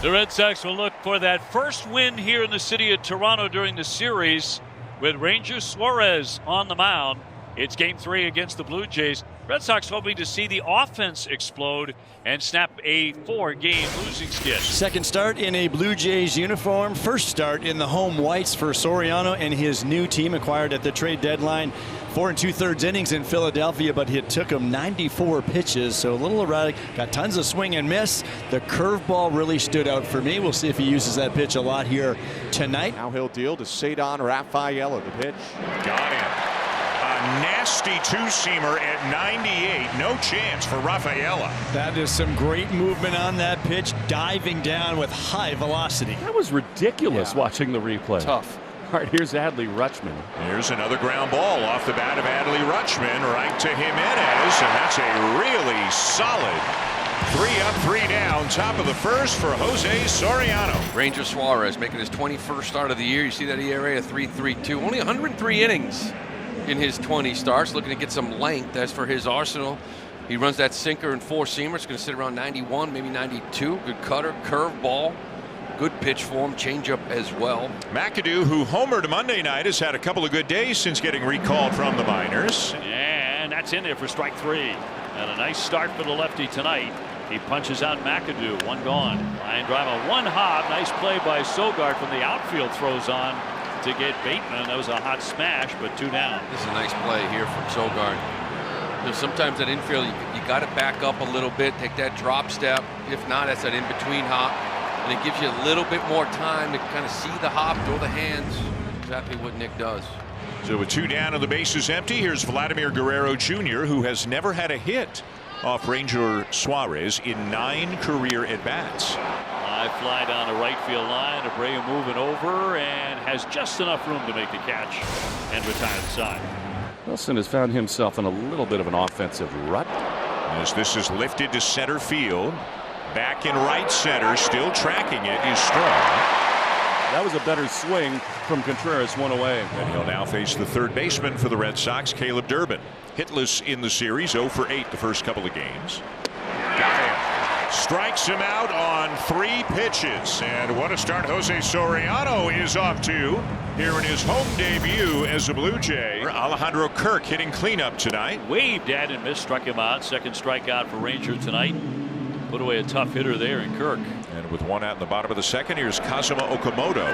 The Red Sox will look for that first win here in the city of Toronto during the series with Ranger Suarez on the mound. It's Game 3 against the Blue Jays. Red Sox hoping to see the offense explode and snap a 4-game losing skid. Second start in a Blue Jays uniform. First start in the home whites for Soriano and his new team acquired at the trade deadline. 4 2/3 innings in Philadelphia, but it took him 94 pitches, so a little erratic. Got tons of swing and miss. The curveball really stood out for me. We'll see if he uses that pitch a lot here tonight. Now he'll deal to Cedar Rafaela. The pitch. Got him. A nasty two-seamer at 98. No chance for Rafaela. That is some great movement on that pitch, diving down with high velocity. That was ridiculous watching the replay. Tough. All right, here's Adley Rutschman. Here's another ground ball off the bat of Adley Rutschman right to Jimenez, and that's a really solid 3 up, 3 down, top of the first for Jose Soriano. Ranger Suarez making his 21st start of the year. You see that ERA of 3.32. Only 103 innings in his 20 starts. Looking to get some length. As for his arsenal, he runs that sinker and 4-seamer. It's going to sit around 91, maybe 92. Good cutter, curve ball. Good pitch for him, changeup as well. McAdoo, who homered Monday night, has had a couple of good days since getting recalled from the minors. And that's in there for strike 3. And a nice start for the lefty tonight. He punches out McAdoo, 1 gone. Line drive on 1 hop. Nice play by Sogard from the outfield, throws on to get Bateman. That was a hot smash, but 2 down. This is a nice play here from Sogard. Sometimes that infield, you got to back up a little bit, take that drop step. If not, that's that in-between hop. And it gives you a little bit more time to kind of see the hop, throw the hands. Exactly what Nick does. So with 2 down and the bases empty, here's Vladimir Guerrero Jr., who has never had a hit off Ranger Suarez in 9 career at-bats. High fly down the right field line. Abreu moving over and has just enough room to make the catch and retire the side. Wilson has found himself in a little bit of an offensive rut. As this is lifted to center field. Back in right center, still tracking it, is Strong. That was a better swing from Contreras, 1 away. And he'll now face the third baseman for the Red Sox, Caleb Durbin. Hitless in the series, 0 for 8 the first couple of games. Got him. Strikes him out on 3 pitches. And what a start Jose Soriano is off to here in his home debut as a Blue Jay. Alejandro Kirk hitting cleanup tonight. Waved at and missed, struck him out. Second strikeout for Ranger tonight. Put away a tough hitter there in Kirk. And with 1 out in the bottom of the second, here's Kazuma Okamoto.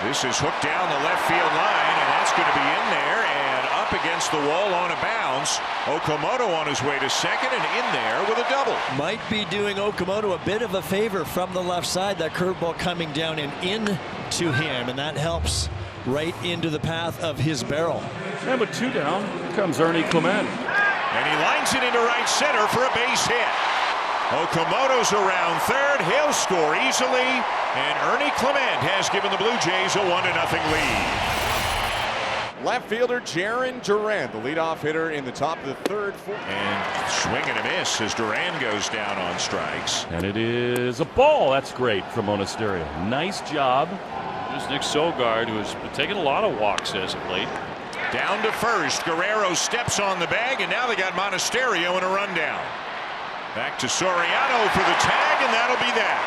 This is hooked down the left field line, and that's going to be in there and up against the wall on a bounce. Okamoto on his way to second and in there with a double. Might be doing Okamoto a bit of a favor from the left side. That curveball coming down and in to him, and that helps right into the path of his barrel. And with 2 down, here comes Ernie Clement. And he lines it into right center for a base hit. Okamoto's around third. He'll score easily. And Ernie Clement has given the Blue Jays a 1-0 lead. Left fielder Jarren Duran, the leadoff hitter in the top of the 3rd. And swing and a miss as Duran goes down on strikes. And it is a ball. That's great from Monasterio. Nice job. There's Nick Sogard, who has been taking a lot of walks as of late. Down to first. Guerrero steps on the bag, and now they got Monasterio in a rundown. Back to Soriano for the tag, and that'll be that.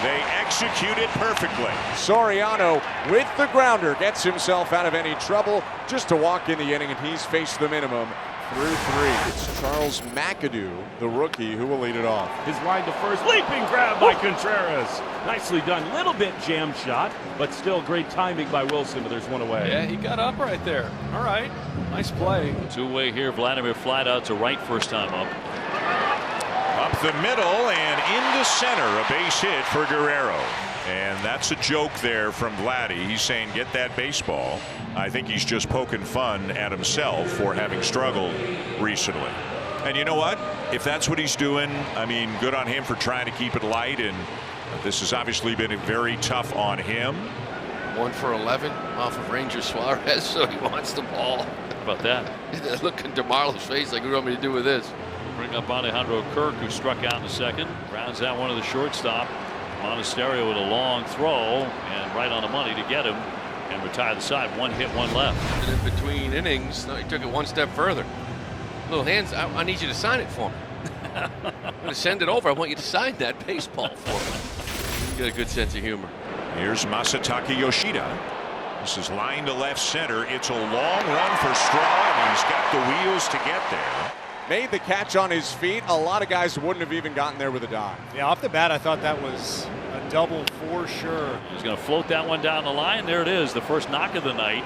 They execute it perfectly. Soriano with the grounder gets himself out of any trouble just to walk in the inning, and he's faced the minimum through 3. It's Charles McAdoo, the rookie, who will lead it off. His line to first, leaping grab by Contreras. Nicely done. Little bit jam shot, but still great timing by Wilson. There's 1 away. Yeah, he got up right there. All right, nice play. 2-way here. Vladimir flat out to right first time up. Up the middle and into center, a base hit for Guerrero. And that's a joke there from Vladdy. He's saying get that baseball. I think he's just poking fun at himself for having struggled recently. And you know what? If that's what he's doing, I mean, good on him for trying to keep it light. And this has obviously been very tough on him. 1 for 11 off of Ranger Suarez, so he wants the ball. How about that? Look at DeMarlo's face like, what do you want me to do with this? Bring up Alejandro Kirk, who struck out in the second. Rounds out one of the shortstop. Monasterio with a long throw and right on the money to get him and retire the side. 1 hit, 1 left. In between innings, no, he took it 1 step further. Little hands, I need you to sign it for me. I'm going to send it over. I want you to sign that baseball for me. You got a good sense of humor. Here's Masataka Yoshida. This is line to left center. It's a long run for Straw, and he's got the wheels to get there. Made the catch on his feet. A lot of guys wouldn't have even gotten there with a dive. Yeah, off the bat, I thought that was a double for sure. He's going to float that one down the line. There it is, the first knock of the night.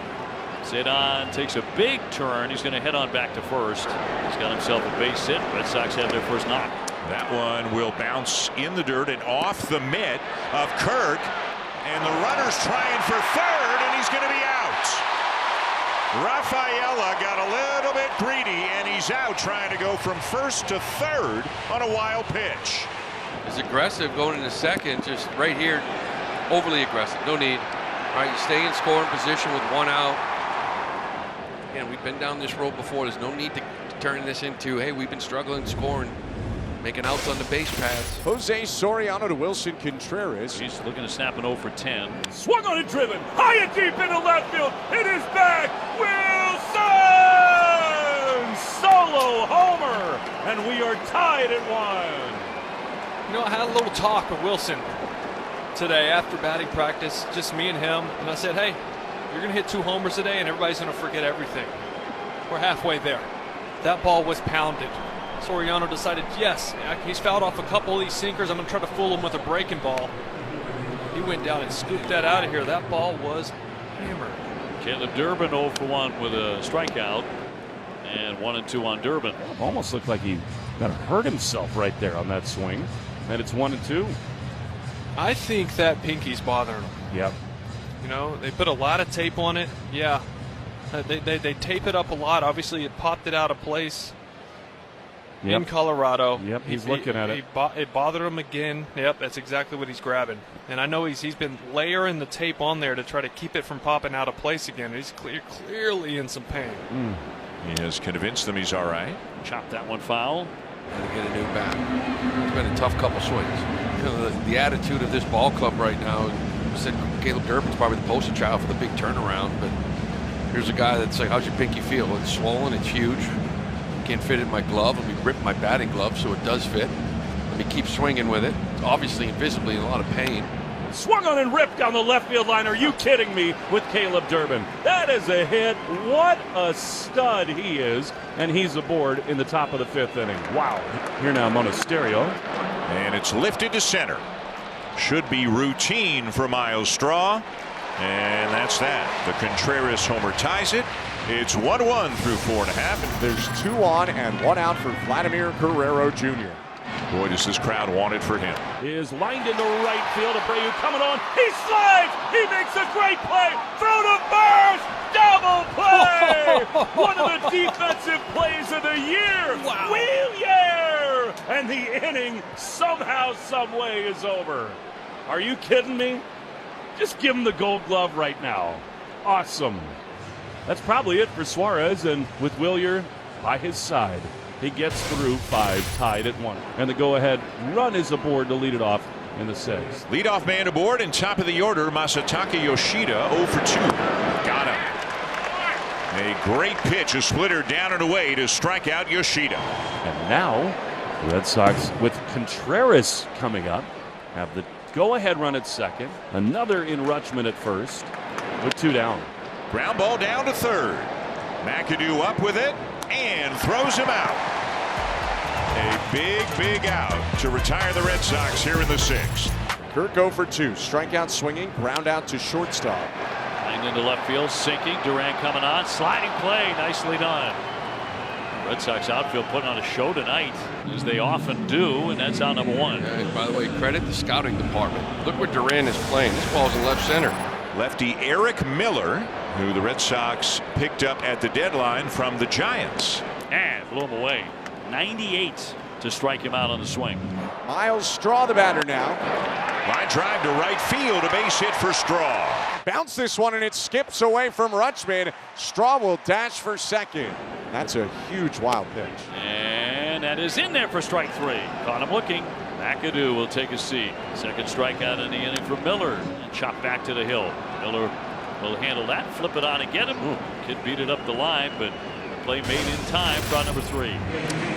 Zidane takes a big turn. He's going to head on back to first. He's got himself a base hit. Red Sox have their first knock. That one will bounce in the dirt and off the mitt of Kirk. And the runner's trying for third, and he's going to be out. Rafaela got a little bit greedy, and he's out trying to go from first to third on a wild pitch. It's aggressive going into second, just right here, overly aggressive. No need. All right, you stay in scoring position with one out. Again, we've been down this road before. There's no need to turn this into, hey, we've been struggling scoring, making outs on the base paths. Jose Soriano to Wilson Contreras. He's looking to snap an 0 for 10. Swung on and driven. High and deep into left field. It is back. Wilson! Solo homer. And we are tied at 1. You know, I had a little talk with Wilson today after batting practice, just me and him. And I said, hey, you're going to hit 2 homers today and everybody's going to forget everything. We're halfway there. That ball was pounded. Soriano decided, yes, he's fouled off a couple of these sinkers. I'm going to try to fool him with a breaking ball. He went down and scooped that out of here. That ball was hammered. Caleb Durbin 0 for 1 with a strikeout. And 1 and 2 on Durbin. Almost looked like he got hurt himself right there on that swing. And it's 1 and 2. I think that pinky's bothering him. Yep. You know, they put a lot of tape on it. Yeah. They tape it up a lot. Obviously, it popped it out of place. Yep. In Colorado. Yep, he's looking at it. It bothered him again. Yep, that's exactly what he's grabbing. And I know he's been layering the tape on there to try to keep it from popping out of place again. He's clearly in some pain. He has convinced them he's all right. Chop that one foul. Got to get a new bat. It's been a tough couple swings. You know, the attitude of this ball club right now, I said Caleb Durbin's probably the poster child for the big turnaround, but here's a guy that's like, how's your pinky feel? It's swollen, it's huge. Can't fit in my glove. Let me rip my batting glove so it does fit. Let me keep swinging with it. It's obviously invisibly in a lot of pain. Swung on and ripped down the left field line. Are you kidding me with Caleb Durbin? That is a hit. What a stud he is. And he's aboard in the top of the 5th inning. Wow. Here now, Monasterio. And it's lifted to center. Should be routine for Miles Straw. And that's that. The Contreras homer ties it. It's 1-1 through 4.5. There's 2 on and 1 out for Vladimir Guerrero Jr. Boy, does this crowd want it for him. Is lined into right field. Abreu coming on. He slides. He makes a great play. Throw to first. Double play. One of the defensive plays of the year. Wow. Wheelier. And the inning somehow, some way is over. Are you kidding me? Just give him the gold glove right now. Awesome. That's probably it for Suarez, and with Wheelier by his side, he gets through 5, tied at 1. And the go-ahead run is aboard to lead it off in the 6th. Leadoff man aboard, and top of the order, Masataka Yoshida, 0 for 2. Got him. A great pitch, a splitter down and away to strike out Yoshida. And now, the Red Sox, with Contreras coming up, have the go-ahead run at second. Another in Rutschman at first, with 2 down. Ground ball down to third. McAdoo up with it and throws him out. A big out to retire the Red Sox here in the 6th. Kirk 0 for 2. Strikeout swinging. Ground out to shortstop. Lined into left field, sinking. Durant coming on. Sliding play. Nicely done. Red Sox outfield putting on a show tonight, as they often do, and that's out number 1. Yeah, by the way, credit the scouting department. Look where Durant is playing. This ball's in left center. Lefty Eric Miller, who the Red Sox picked up at the deadline from the Giants. And blew him away. 98 to strike him out on the swing. Miles Straw the batter now. Line drive to right field, a base hit for Straw. Bounce this one and it skips away from Rutschman. Straw will dash for second. That's a huge wild pitch. And that is in there for strike 3. Caught him looking. McAdoo will take a seat. Second strikeout in the inning for Miller. And chop back to the hill. Miller will handle that, flip it on and get him. Kid beat it up the line, but Play made in time for out number 3.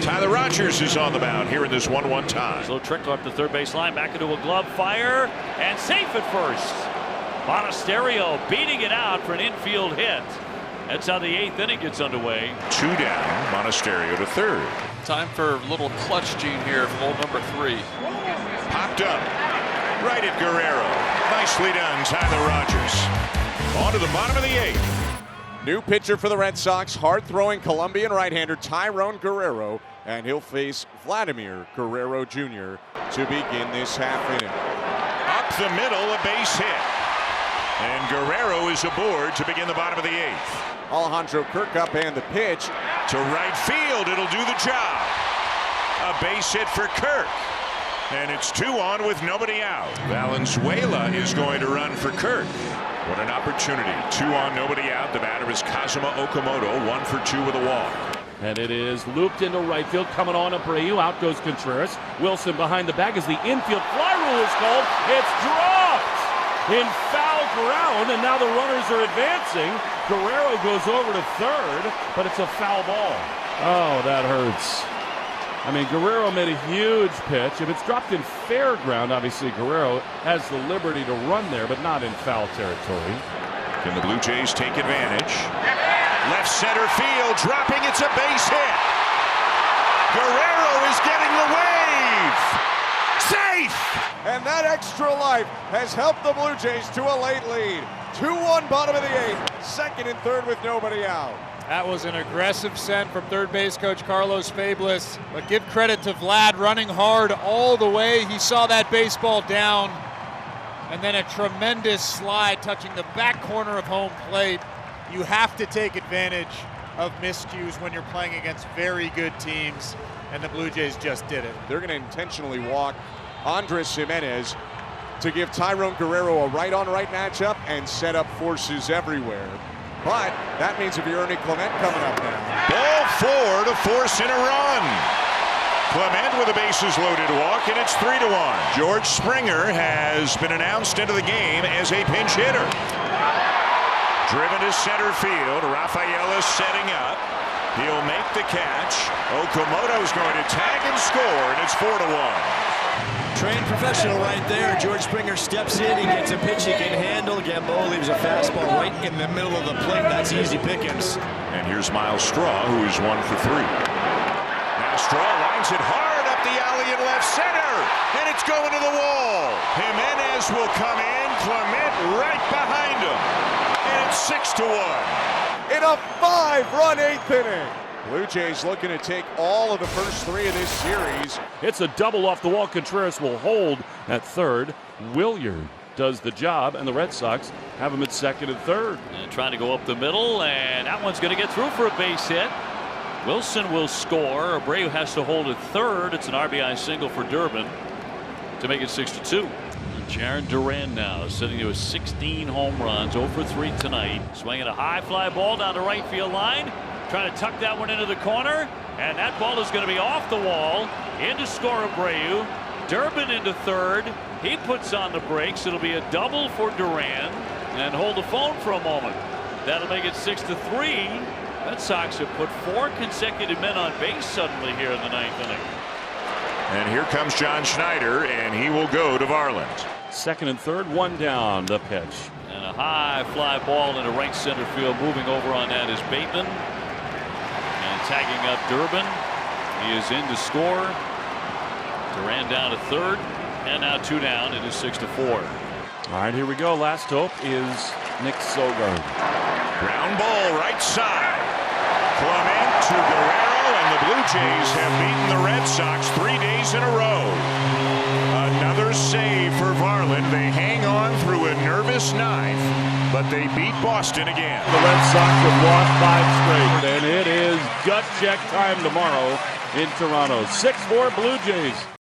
Tyler Rogers is on the mound here in this 1-1 tie. So trickle up the third base line, back into a glove fire, and safe at first. Monasterio beating it out for an infield hit. That's how the 8th inning gets underway. 2 down, Monasterio to third. Time for a little clutch gene here from old number 3. Popped up, right at Guerrero. Nicely done, Tyler Rogers. On to the bottom of the 8th. New pitcher for the Red Sox, hard-throwing Colombian right-hander Tyrone Guerrero, and he'll face Vladimir Guerrero Jr. to begin this half inning. Up the middle, a base hit. And Guerrero is aboard to begin the bottom of the 8th. Alejandro Kirk and the pitch. To right field, it'll do the job. A base hit for Kirk. And it's 2 on with nobody out. Valenzuela is going to run for Kirk. What an opportunity. 2 on, nobody out. The batter is Kazuma Okamoto, 1 for 2 with a walk. And it is looped into right field, coming on Abreu. Out goes Contreras. Wilson behind the bag as the infield fly rule is called. It's dropped in foul ground, and now the runners are advancing. Guerrero goes over to third, but it's a foul ball. Oh, that hurts. I mean, Guerrero made a huge pitch. If it's dropped in fair ground, obviously Guerrero has the liberty to run there, but not in foul territory. Can the Blue Jays take advantage? Left center field, dropping, it's a base hit. Guerrero is getting the wave. Safe! And that extra life has helped the Blue Jays to a late lead. 2-1 bottom of the 8th, second and third with nobody out. That was an aggressive send from third base coach Carlos Fablis, but give credit to Vlad running hard all the way. He saw that baseball down, and then a tremendous slide touching the back corner of home plate. You have to take advantage of miscues when you're playing against very good teams, and the Blue Jays just did it. They're going to intentionally walk Andres Jimenez to give Tyrone Guerrero a right-on-right matchup and set up forces everywhere. But that means if you're Ernie Clement coming up now. Ball 4 to force in a run. Clement with a bases loaded walk, and it's 3-1. George Springer has been announced into the game as a pinch hitter. Driven to center field, Rafael is setting up. He'll make the catch. Okamoto's going to tag and score, and it's 4-1. Trained professional right there. George Springer steps in. He gets a pitch he can handle. Gamboa leaves a fastball right in the middle of the plate. That's easy pickings. And here's Miles Straw, who is 1 for 3. Now Straw lines it hard up the alley in left center, and it's going to the wall. Jimenez will come in. Clement right behind him, and it's 6-1. In a 5-run 8th inning. Blue Jays looking to take all of the first 3 of this series. It's a double off the wall. Contreras will hold at third. Williard does the job, and the Red Sox have him at second and third. And trying to go up the middle, and that one's going to get through for a base hit. Wilson will score. Abreu has to hold at third. It's an RBI single for Durbin to make it 6-2. Jaron Duran now sitting to 16 home runs, 0 for 3 tonight. Swinging a high fly ball down the right field line. Trying to tuck that one into the corner, and that ball is going to be off the wall. In to score Abreu. Durbin into third. He puts on the brakes. It'll be a double for Duran. And hold the phone for a moment. That'll make it 6-3. Red Sox have put 4 consecutive men on base suddenly here in the 9th inning. And here comes John Schneider, and he will go to Varland. Second and third, 1 down, the pitch. And a high fly ball into right center field. Moving over on that is Bateman. And tagging up Durbin. He is in to score. Duran down to third. And now 2 down. It is 6-4. All right, here we go. Last hope is Nick Sogard. Ground ball right side. Clement to Guerrero, and the Blue Jays have beaten the Red Sox 3 days in a row. Another save for Varland. They hang on through a nervous 9th, but they beat Boston again. The Red Sox have lost 5 straight, and it is gut check time tomorrow in Toronto. 6-4 Blue Jays.